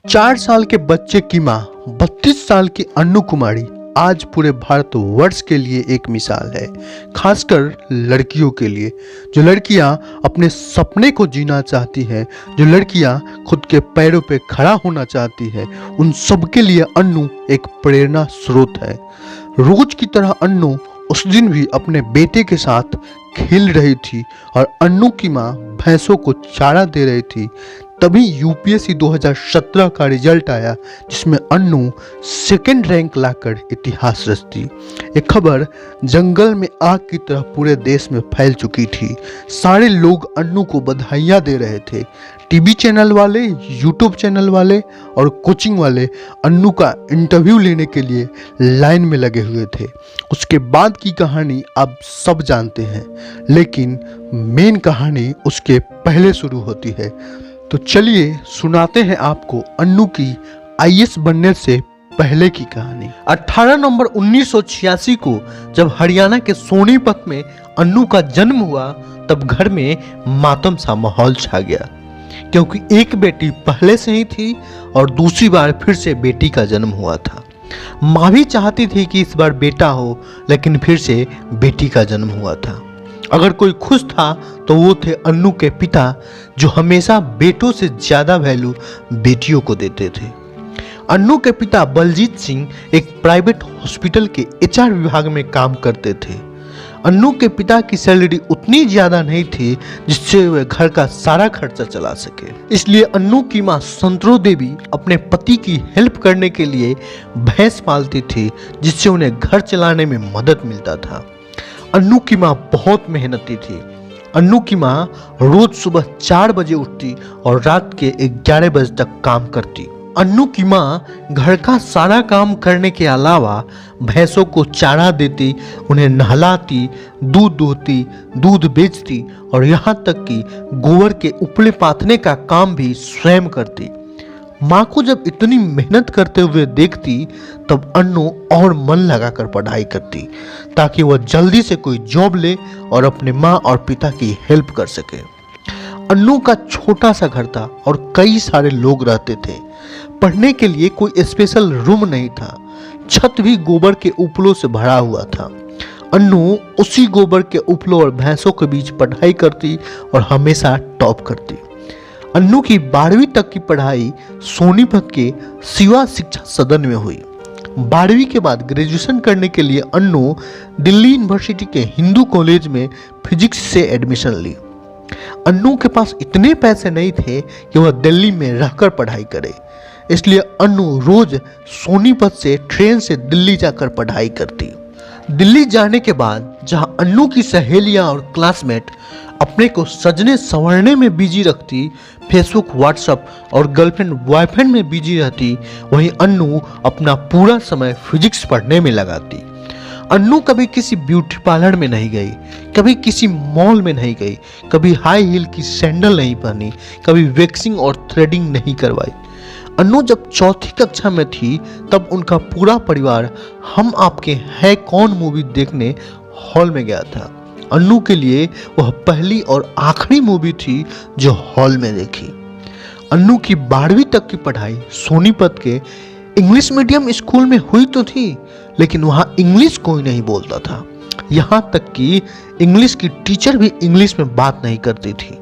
4 साल के बच्चे की मां 32 साल की अन्नू कुमारी आज पूरे भारतवर्ष के लिए एक मिसाल है। खासकर लड़कियों के लिए, जो लड़कियां अपने सपने को जीना चाहती हैं, जो लड़कियां खुद के पैरों पे खड़ा होना चाहती हैं, उन सबके लिए अन्नू एक प्रेरणा स्रोत है। रोज की तरह अन्नू उस दिन भी अपने बेटे के साथ खेल रही थी और अन्नू की मां भैंसों को चारा दे रही थी। तभी यूपीएससी 2017 का रिजल्ट आया, जिसमें अन्नू सेकंड रैंक लाकर इतिहास रचती। ये खबर जंगल में आग की तरह पूरे देश में फैल चुकी थी। सारे लोग अन्नू को बधाइयाँ दे रहे थे। टीवी चैनल वाले, यूट्यूब चैनल वाले और कोचिंग वाले अन्नू का इंटरव्यू लेने के लिए लाइन में लगे हुए थे। उसके बाद की कहानी आप सब जानते हैं, लेकिन मेन कहानी उसके पहले शुरू होती है। तो चलिए सुनाते हैं आपको अन्नू की आईएएस बनने से पहले की कहानी। 18 नवंबर 1986 को जब हरियाणा के सोनीपत में अन्नू का जन्म हुआ, तब घर में मातम सा माहौल छा गया, क्योंकि एक बेटी पहले से ही थी और दूसरी बार फिर से बेटी का जन्म हुआ था। माँ भी चाहती थी कि इस बार बेटा हो, लेकिन फिर से बेटी का जन्म हुआ था। अगर कोई खुश था तो वो थे अन्नू के पिता, जो हमेशा बेटों से ज्यादा वैल्यू बेटियों को देते थे। अन्नू के पिता बलजीत सिंह एक प्राइवेट हॉस्पिटल के एचआर विभाग में काम करते थे। अन्नू के पिता की सैलरी उतनी ज्यादा नहीं थी जिससे वे घर का सारा खर्चा चला सके, इसलिए अन्नू की मां संतरो देवी अपने पति की हेल्प करने के लिए भैंस पालती थी, जिससे उन्हें घर चलाने में मदद मिलता था। अन्नू की मां बहुत मेहनती थी। अन्नू की मां रोज सुबह 4 बजे उठती और रात के 11 बजे तक काम करती। अन्नू की मां घर का सारा काम करने के अलावा भैंसों को चारा देती, उन्हें नहलाती, दूध दोहती, दूध बेचती और यहाँ तक कि गोबर के उपले पाथने का काम भी स्वयं करती। माँ को जब इतनी मेहनत करते हुए देखती, तब अन्नू और मन लगाकर पढ़ाई करती, ताकि वह जल्दी से कोई जॉब ले और अपने माँ और पिता की हेल्प कर सके। अन्नू का छोटा सा घर था और कई सारे लोग रहते थे। पढ़ने के लिए कोई स्पेशल रूम नहीं था। छत भी गोबर के उपलों से भरा हुआ था। अन्नू उसी गोबर के उपलों और भैंसों के बीच पढ़ाई करती और हमेशा टॉप करती। अन्नू की 12वीं तक की पढ़ाई सोनीपत के शिवा शिक्षा सदन में हुई। 12वीं के बाद ग्रेजुएशन करने के लिए अन्नू दिल्ली यूनिवर्सिटी के हिंदू कॉलेज में फिजिक्स से एडमिशन ली। अन्नू के पास इतने पैसे नहीं थे कि वह दिल्ली में रहकर पढ़ाई करे, इसलिए अन्नू रोज सोनीपत से ट्रेन से दिल्ली जाकर पढ़ाई करती। दिल्ली जाने के बाद जहां अन्नू की सहेलियां और क्लासमेट अपने को सजने संवरने में बिजी रखती, फेसबुक, व्हाट्सएप और गर्लफ्रेंड बॉयफ्रेंड में बिजी रहती, वहीं अन्नू अपना पूरा समय फिजिक्स पढ़ने में लगाती। अन्नू कभी किसी ब्यूटी पार्लर में नहीं गई, कभी किसी मॉल में नहीं गई, कभी हाई हील की सैंडल नहीं पहनी, कभी वैक्सिंग और थ्रेडिंग नहीं करवाई। अन्नू जब 4th कक्षा में थी, तब उनका पूरा परिवार हम आपके हैं कौन मूवी देखने हॉल में गया था। अन्नू के लिए वह पहली और आखिरी मूवी थी जो हॉल में देखी। अन्नू की 12वीं तक की पढ़ाई सोनीपत के इंग्लिश मीडियम स्कूल में हुई तो थी, लेकिन वहाँ इंग्लिश कोई नहीं बोलता था। यहाँ तक कि इंग्लिश की टीचर भी इंग्लिश में बात नहीं करती थी।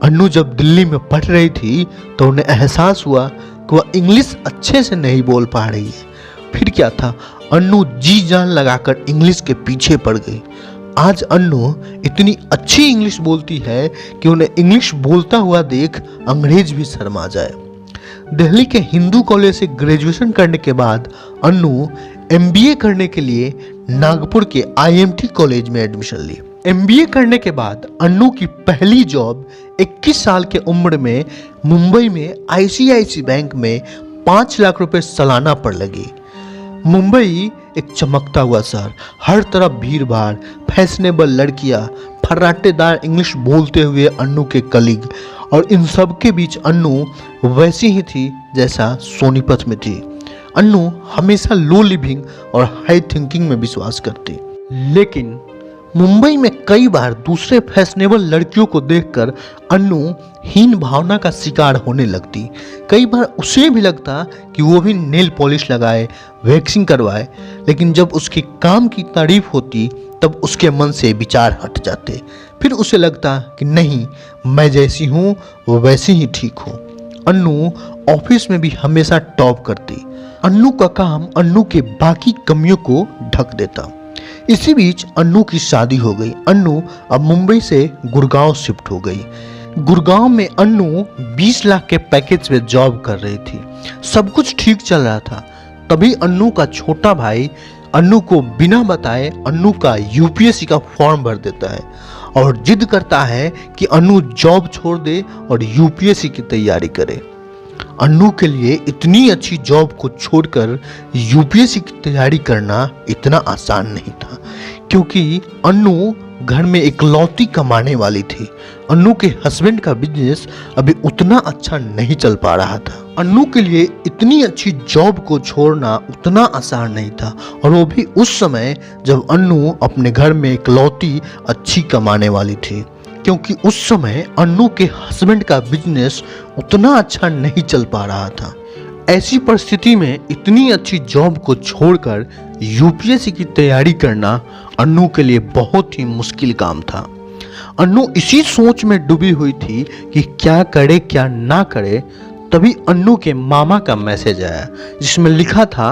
अन्नू जब दिल्ली में पढ़ रही थी तो उन्हें एहसास हुआ कि वह इंग्लिश अच्छे से नहीं बोल पा रही है। फिर क्या था, अन्नू जी जान लगाकर इंग्लिश के पीछे पड़ गई। आज अन्नू इतनी अच्छी इंग्लिश बोलती है कि उन्हें इंग्लिश बोलता हुआ देख अंग्रेज भी शर्मा जाए। दिल्ली के हिंदू कॉलेज से ग्रेजुएशन करने के बाद अन्नू एमबीए करने के लिए नागपुर के आईएमटी कॉलेज में एडमिशन ली। एमबीए करने के बाद अन्नू की पहली जॉब 21 साल के उम्र में मुंबई में आईसीआईसी बैंक में 5 लाख रुपए सालाना पर लगी। मुंबई एक चमकता हुआ शहर, हर तरफ भीड़ भाड़, फैशनेबल लड़कियां, फर्राटेदार इंग्लिश बोलते हुए अन्नू के कलीग, और इन सब के बीच अन्नू वैसी ही थी जैसा सोनीपत में थी। अन्नू हमेशा लो लिविंग और हाई थिंकिंग में विश्वास करती, लेकिन मुंबई में कई बार दूसरे फैशनेबल लड़कियों को देखकर अन्नू हीन भावना का शिकार होने लगती। कई बार उसे भी लगता कि वो भी नेल पॉलिश लगाए, वैक्सिंग करवाए, लेकिन जब उसके काम की तारीफ होती तब उसके मन से विचार हट जाते। फिर उसे लगता कि नहीं, मैं जैसी हूँ वो वैसी ही ठीक हूँ। अन्नू ऑफिस में भी हमेशा टॉप करती। अन्नू का काम अन्नू के बाकी कमियों को ढक देता। इसी बीच अन्नू की शादी हो गई। अन्नू अब मुंबई से गुड़गांव शिफ्ट हो गई। गुड़गांव में अन्नू 20 लाख के पैकेज पे जॉब कर रही थी। सब कुछ ठीक चल रहा था। तभी अन्नू का छोटा भाई अन्नू को बिना बताए अन्नू का यूपीएससी का फॉर्म भर देता है और जिद करता है कि अन्नू जॉब छोड़ दे और यूपीएससी की तैयारी करे। अन्नू के लिए इतनी अच्छी जॉब को छोड़कर यूपीएससी की तैयारी करना इतना आसान नहीं था, क्योंकि अन्नू घर में इकलौती कमाने वाली थी। अन्नू के हस्बैंड का बिजनेस अभी उतना अच्छा नहीं चल पा रहा था। अन्नू के लिए इतनी अच्छी जॉब को छोड़ना उतना आसान नहीं था, और वो भी उस समय जब अन्नू अपने घर में इकलौती अच्छी कमाने वाली थी, क्योंकि उस समय अन्नू के हस्बैंड का बिजनेस उतना अच्छा नहीं चल पा रहा था। ऐसी परिस्थिति में इतनी अच्छी जॉब को छोड़कर यूपीएससी की तैयारी करना अन्नू के लिए बहुत ही मुश्किल काम था। अन्नू इसी सोच में डूबी हुई थी कि क्या करे क्या ना करे। तभी अन्नू के मामा का मैसेज आया, जिसमें लिखा था,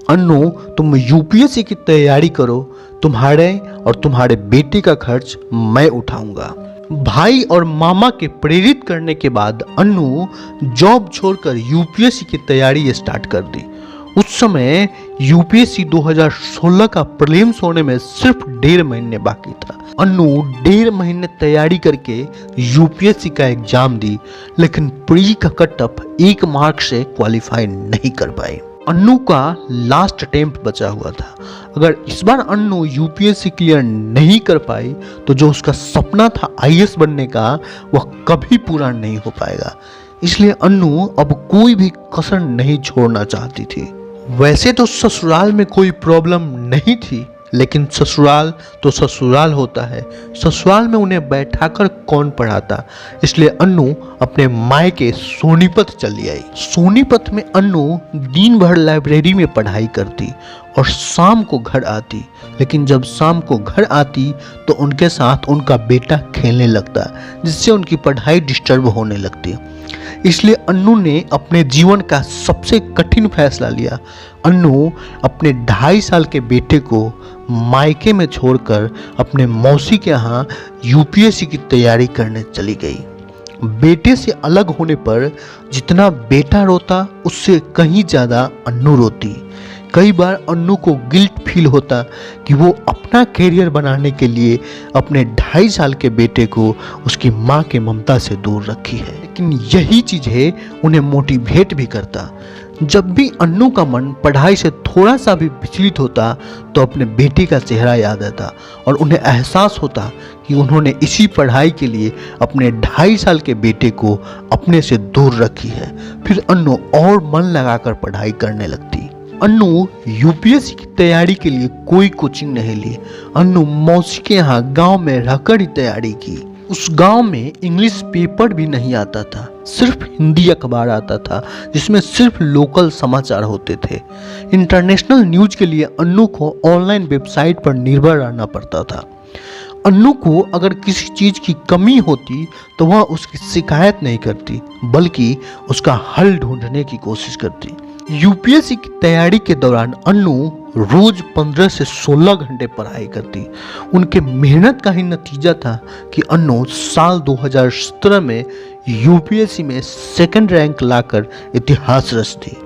अन्नू तुम यूपीएससी की तैयारी करो, तुम्हारे और तुम्हारे बेटे का खर्च मैं उठाऊंगा। भाई और मामा के प्रेरित करने के बाद अन्नू जॉब छोड़कर यूपीएससी की तैयारी स्टार्ट कर दी। उस समय यूपीएससी 2016 का प्रीलिम्स होने में सिर्फ 1.5 महीने बाकी था। अन्नू 1.5 महीने तैयारी करके यूपीएससी का एग्जाम दी, लेकिन प्री का कट ऑफ 1 मार्क से क्वालिफाई नहीं कर पाई। अन्नू का लास्ट अटेम्प्ट बचा हुआ था। अगर इस बार अन्नू यूपीएससी क्लियर नहीं कर पाई तो जो उसका सपना था आईएएस बनने का, वह कभी पूरा नहीं हो पाएगा। इसलिए अन्नू अब कोई भी कसर नहीं छोड़ना चाहती थी। वैसे तो ससुराल में कोई प्रॉब्लम नहीं थी, लेकिन ससुराल तो ससुराल होता है। ससुराल में उन्हें बैठाकर कौन पढ़ाता, इसलिए अन्नू अपने मायके सोनीपत चली आई। सोनीपत में अन्नू दिन भर लाइब्रेरी में पढ़ाई करती और शाम को घर आती, लेकिन जब शाम को घर आती तो उनके साथ उनका बेटा खेलने लगता, जिससे उनकी पढ़ाई डिस्टर्ब होने लगती। इसलिए अन्नू ने अपने जीवन का सबसे कठिन फैसला लिया। अन्नू अपने 2.5 साल के बेटे को मायके में छोड़कर अपने मौसी के यहाँ यूपीएससी की तैयारी करने चली गई। बेटे से अलग होने पर जितना बेटा रोता, उससे कहीं ज़्यादा अन्नू रोती। कई बार अन्नू को गिल्ट फील होता कि वो अपना करियर बनाने के लिए अपने 2.5 साल के बेटे को उसकी माँ के ममता से दूर रखी है, लेकिन यही चीज़ें उन्हें मोटिवेट भी करता। जब भी अन्नू का मन पढ़ाई से थोड़ा सा भी विचलित होता तो अपने बेटे का चेहरा याद आता और उन्हें एहसास होता कि उन्होंने इसी पढ़ाई के लिए अपने 2.5 साल के बेटे को अपने से दूर रखी है। फिर अन्नू और मन लगाकर पढ़ाई करने लगती। अन्नू यूपीएससी की तैयारी के लिए कोई कोचिंग नहीं ली। अन्नू मौसी के यहाँ गांव में रहकर ही तैयारी की। उस गांव में इंग्लिश पेपर भी नहीं आता था, सिर्फ हिंदी अखबार आता था, जिसमें सिर्फ लोकल समाचार होते थे। इंटरनेशनल न्यूज के लिए अन्नू को ऑनलाइन वेबसाइट पर निर्भर रहना पड़ता था। अन्नू को अगर किसी चीज़ की कमी होती तो वह उसकी शिकायत नहीं करती, बल्कि उसका हल ढूंढने की कोशिश करती। यूपीएससी की तैयारी के दौरान अन्नू रोज 15 से 16 घंटे पढ़ाई करती। उनके मेहनत का ही नतीजा था कि अन्नू साल 2017 में यूपीएससी में 2nd रैंक लाकर इतिहास रचती।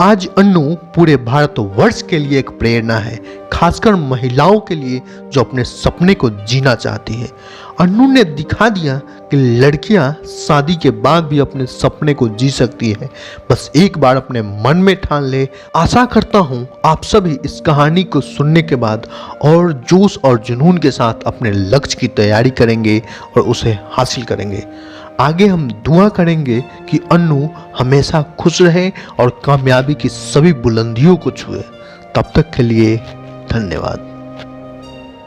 आज अन्नू पूरे भारतवर्ष के लिए एक प्रेरणा है, खासकर महिलाओं के लिए जो अपने सपने को जीना चाहती है। अन्नू ने दिखा दिया कि लड़कियां शादी के बाद भी अपने सपने को जी सकती है, बस एक बार अपने मन में ठान ले। आशा करता हूं आप सभी इस कहानी को सुनने के बाद और जोश और जुनून के साथ अपने लक्ष्य की तैयारी करेंगे और उसे हासिल करेंगे। आगे हम दुआ करेंगे कि अन्नू हमेशा खुश रहे और कामयाबी की सभी बुलंदियों को छुए। तब तक के लिए धन्यवाद।